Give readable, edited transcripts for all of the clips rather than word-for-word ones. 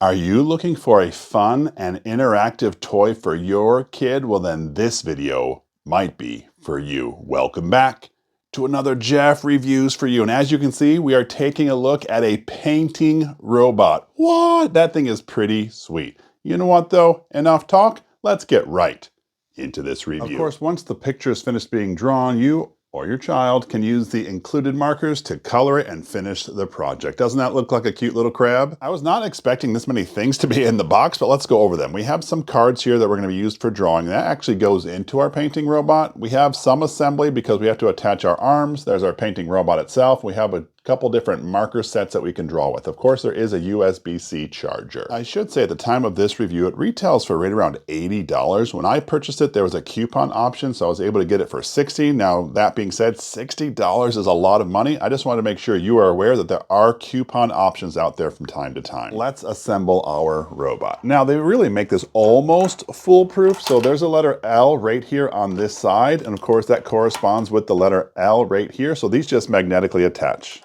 Are you looking for a fun and interactive toy for your kid? Well, then this video might be for you. Welcome back to another Jeff Reviews for you. And as you can see, we are taking a look at a painting robot. What? That thing is pretty sweet. You know what though? Enough talk. Let's get right into this review. Of course, once the picture is finished being drawn, you or your child can use the included markers to color it and finish the project. Doesn't that look like a cute little crab? I was not expecting this many things to be in the box, but let's go over them. We have some cards here that we're going to be used for drawing. That actually goes into our painting robot. We have some assembly because we have to attach our arms. There's our painting robot itself. We have a couple different marker sets that we can draw with. Of course, there is a USB-C charger. I should say at the time of this review, it retails for right around $80. When I purchased it, there was a coupon option, so I was able to get it for $60. Now, that being said, $60 is a lot of money. I just want to make sure you are aware that there are coupon options out there from time to time. Let's assemble our robot. Now, they really make this almost foolproof. So there's a letter L right here on this side. And of course, that corresponds with the letter L right here. So these just magnetically attach.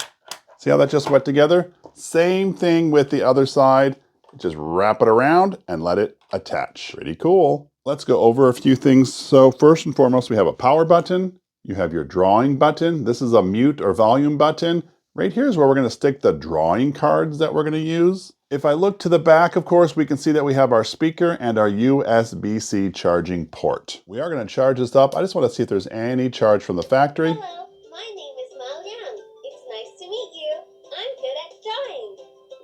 See how that just went together? Same thing with the other side. Just wrap it around and let it attach. Pretty cool. Let's go over a few things. So first and foremost, we have a power button. You have your drawing button. This is a mute or volume button. Right here is where we're going to stick the drawing cards that we're going to use. If I look to the back, of course, we can see that we have our speaker and our USB-C charging port. We are going to charge this up. I just want to see if there's any charge from the factory. Hello, my name is Mao Yang. It's nice to meet you. I'm good at drawing.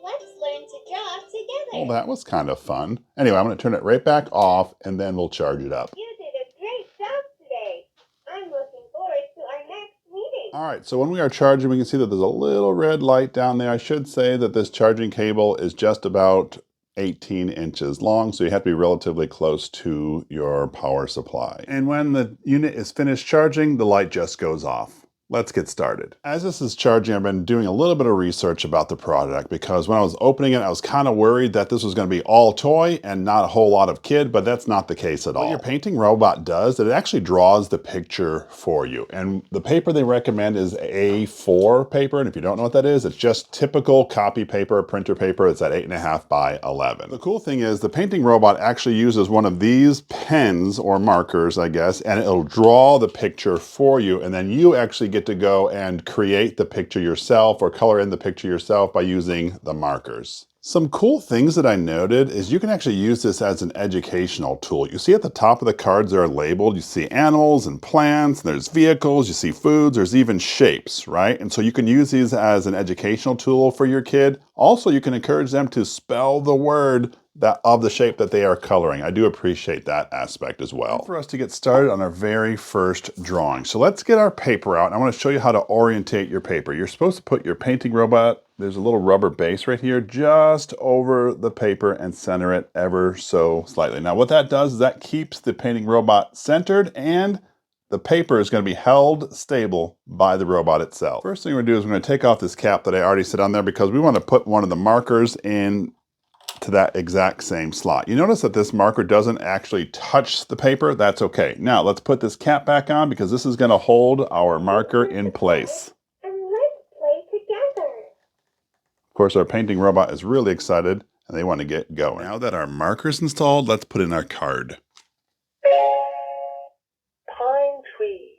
Let's learn to draw together. Well, that was kind of fun. Anyway, I'm going to turn it right back off and then we'll charge it up. You did a great job today. I'm looking forward to our next meeting. All right, so when we are charging, we can see that there's a little red light down there. I should say that this charging cable is just about 18 inches long, so you have to be relatively close to your power supply. And when the unit is finished charging, the light just goes off. Let's get started. As this is charging, I've been doing a little bit of research about the product because when I was opening it, I was kind of worried that this was going to be all toy and not a whole lot of kid, but that's not the case at all. What your painting robot does, it actually draws the picture for you. And the paper they recommend is A4 paper. And if you don't know what that is, it's just typical copy paper, printer paper. It's at 8.5 by 11. The cool thing is the painting robot actually uses one of these pens or markers, I guess, and it'll draw the picture for you. And then you actually get to go and create the picture yourself or color in the picture yourself by using the markers. Some cool things that I noted is you can actually use this as an educational tool. You see at the top of the cards that are labeled, you see animals and plants, and there's vehicles, you see foods, there's even shapes, right? And so you can use these as an educational tool for your kid. Also, you can encourage them to spell the word of the shape that they are coloring. I do appreciate that aspect as well. For us to get started on our very first drawing. So let's get our paper out. I want to show you how to orientate your paper. You're supposed to put your painting robot, there's a little rubber base right here, just over the paper and center it ever so slightly. Now what that does is that keeps the painting robot centered and the paper is going to be held stable by the robot itself. First thing we're going to do is we're going to take off this cap that I already set on there because we want to put one of the markers in to that exact same slot. You notice that this marker doesn't actually touch the paper. That's okay. Now let's put this cap back on because this is going to hold our marker in place. And let's play together. Of course, our painting robot is really excited and they want to get going. Now that our marker's installed, let's put in our card. Pine tree.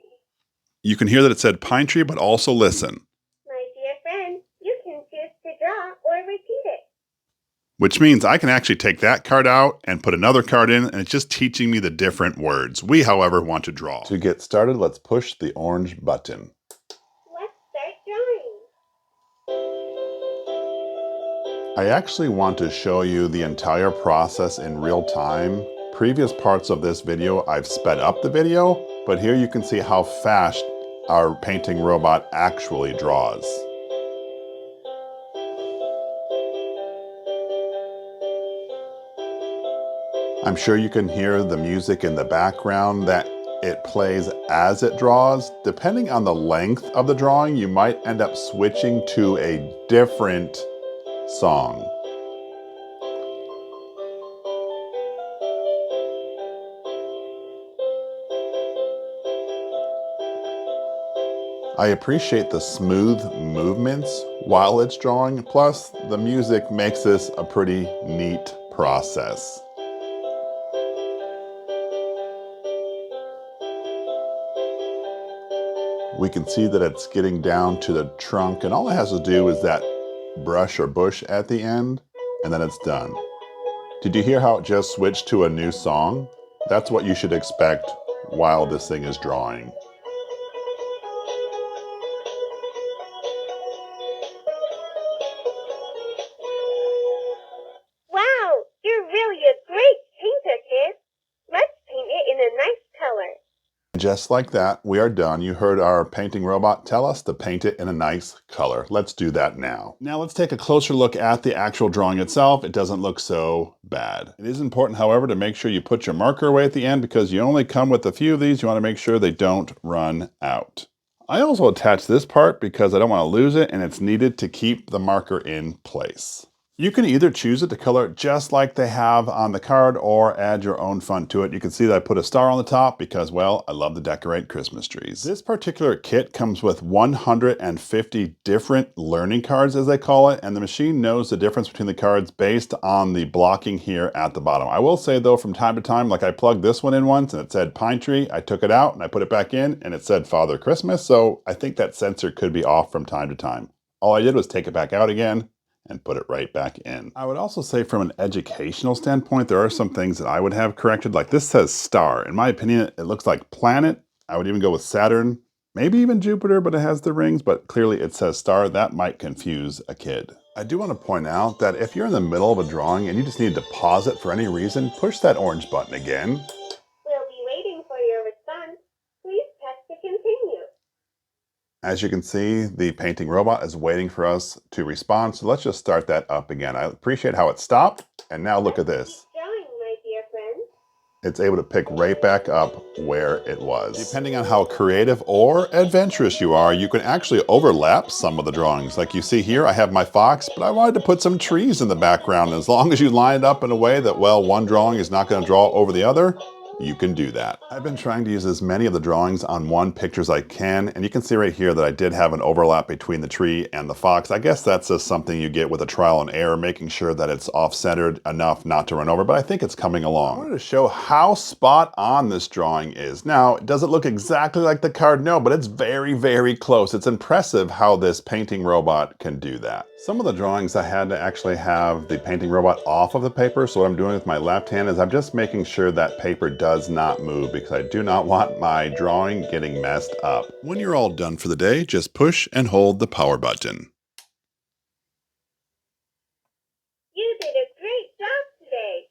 You can hear that it said pine tree, but also listen. My dear friend, you can choose to draw or repeat it. Which means I can actually take that card out and put another card in, and it's just teaching me the different words. We, however, want to draw. To get started, let's push the orange button. Let's start drawing. I actually want to show you the entire process in real time. Previous parts of this video, I've sped up the video, but here you can see how fast our painting robot actually draws. I'm sure you can hear the music in the background that it plays as it draws. Depending on the length of the drawing, you might end up switching to a different song. I appreciate the smooth movements while it's drawing. Plus, the music makes this a pretty neat process. We can see that it's getting down to the trunk, and all it has to do is that brush or bush at the end, and then it's done. Did you hear how it just switched to a new song? That's what you should expect while this thing is drawing. Wow, you're really a great painter, kid. Let's paint it in a nice color. Just like that, we are done. You heard our painting robot tell us to paint it in a nice color. Let's do that now. Now let's take a closer look at the actual drawing itself. It doesn't look so bad. It is important, however, to make sure you put your marker away at the end because you only come with a few of these. You want to make sure they don't run out. I also attached this part because I don't want to lose it, and it's needed to keep the marker in place. You can either choose it to color it just like they have on the card or add your own fun to it. You can see that I put a star on the top because, well, I love to decorate Christmas trees. This particular kit comes with 150 different learning cards, as they call it, and the machine knows the difference between the cards based on the blocking here at the bottom. I will say, though, from time to time, like I plugged this one in once and it said pine tree. I took it out and I put it back in and it said Father Christmas, so I think that sensor could be off from time to time. All I did was take it back out again and put it right back in. I would also say from an educational standpoint, there are some things that I would have corrected. Like this says star. In my opinion, it looks like planet. I would even go with Saturn, maybe even Jupiter, but it has the rings, but clearly it says star. That might confuse a kid. I do want to point out that if you're in the middle of a drawing and you just need to pause it for any reason, push that orange button again. We'll be waiting for your response. Please press to continue. As you can see, the painting robot is waiting for us to respond, so let's just start that up again. I appreciate how it stopped, and now look at this. Keep drawing, my dear friend. It's able to pick right back up where it was. Depending on how creative or adventurous you are, you can actually overlap some of the drawings. Like you see here, I have my fox, but I wanted to put some trees in the background. As long as you line it up in a way that, well, one drawing is not going to draw over the other, you can do that. I've been trying to use as many of the drawings on one picture as I can, and you can see right here that I did have an overlap between the tree and the fox. I guess that's just something you get with a trial and error, making sure that it's off-centered enough not to run over, but I think it's coming along. I wanted to show how spot on this drawing is. Now, does it look exactly like the card? No, but it's very, very close. It's impressive how this painting robot can do that. Some of the drawings I had to actually have the painting robot off of the paper, so what I'm doing with my left hand is I'm just making sure that paper does not move because I do not want my drawing getting messed up. When you're all done for the day, just push and hold the power button. You did a great job today.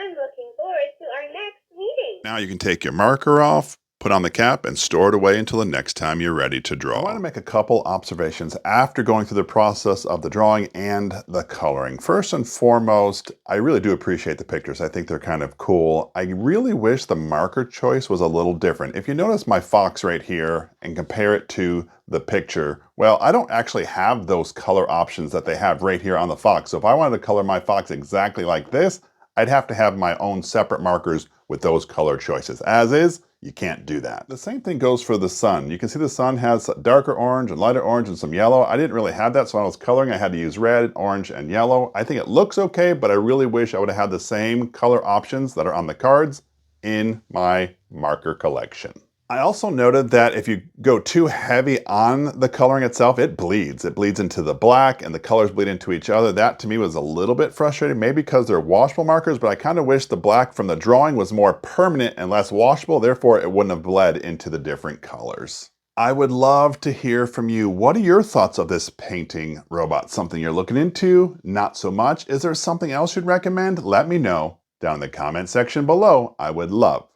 I'm looking forward to our next meeting. Now you can take your marker off, put on the cap, and store it away until the next time you're ready to draw. I want to make a couple observations after going through the process of the drawing and the coloring. First and foremost, I really do appreciate the pictures. I think they're kind of cool. I really wish the marker choice was a little different. If you notice my fox right here and compare it to the picture, well, I don't actually have those color options that they have right here on the fox. So if I wanted to color my fox exactly like this, I'd have to have my own separate markers with those color choices. As is, you can't do that. The same thing goes for the sun. You can see the sun has darker orange and lighter orange and some yellow. I didn't really have that, so when I was coloring, I had to use red, orange, and yellow. I think it looks okay, but I really wish I would have had the same color options that are on the cards in my marker collection. I also noted that if you go too heavy on the coloring itself, it bleeds. It bleeds into the black and the colors bleed into each other. That to me was a little bit frustrating, maybe because they're washable markers, but I kind of wish the black from the drawing was more permanent and less washable. Therefore, it wouldn't have bled into the different colors. I would love to hear from you. What are your thoughts of this painting robot? Something you're looking into? Not so much? Is there something else you'd recommend? Let me know down in the comment section below. I would love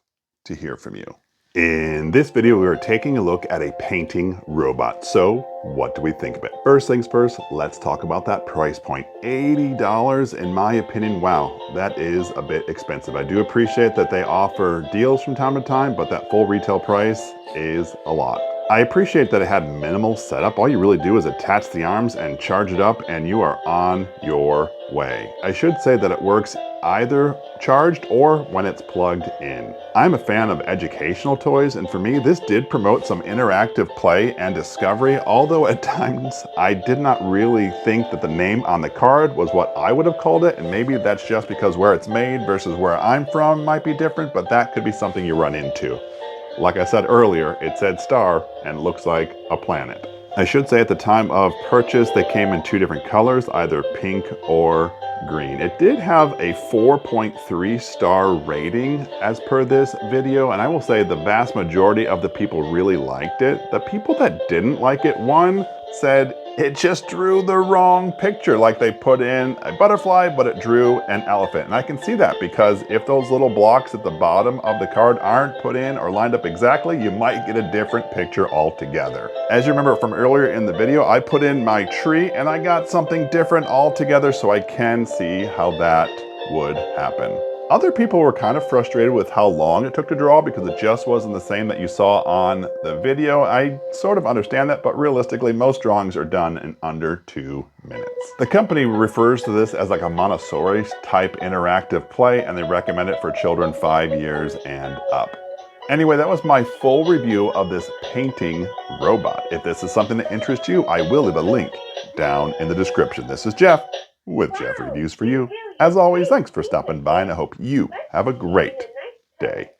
to hear from you. In this video, we were taking a look at a painting robot. So what do we think of it? First things first, let's talk about that price point. $80, in my opinion, wow, that is a bit expensive. I do appreciate that they offer deals from time to time, but that full retail price is a lot. I appreciate that it had minimal setup. All you really do is attach the arms and charge it up and you are on your way. I should say that it works either charged or when it's plugged in. I'm a fan of educational toys, and for me this did promote some interactive play and discovery, although at times I did not really think that the name on the card was what I would have called it, and maybe that's just because where it's made versus where I'm from might be different, but that could be something you run into. Like I said earlier, it said star and looks like a planet. I should say at the time of purchase, they came in 2 different colors, either pink or green. It did have a 4.3 star rating as per this video, and I will say the vast majority of the people really liked it. The people that didn't like it, one said it just drew the wrong picture, like they put in a butterfly, but it drew an elephant. And I can see that because if those little blocks at the bottom of the card aren't put in or lined up exactly, you might get a different picture altogether. As you remember from earlier in the video, I put in my tree and I got something different altogether, so I can see how that would happen. Other people were kind of frustrated with how long it took to draw because it just wasn't the same that you saw on the video. I sort of understand that, but realistically, most drawings are done in under 2 minutes. The company refers to this as like a Montessori type interactive play, and they recommend it for children 5 years and up. Anyway, that was my full review of this painting robot. If this is something that interests you, I will leave a link down in the description. This is Jeff with Jeff Reviews for You. As always, thanks for stopping by, and I hope you have a great day.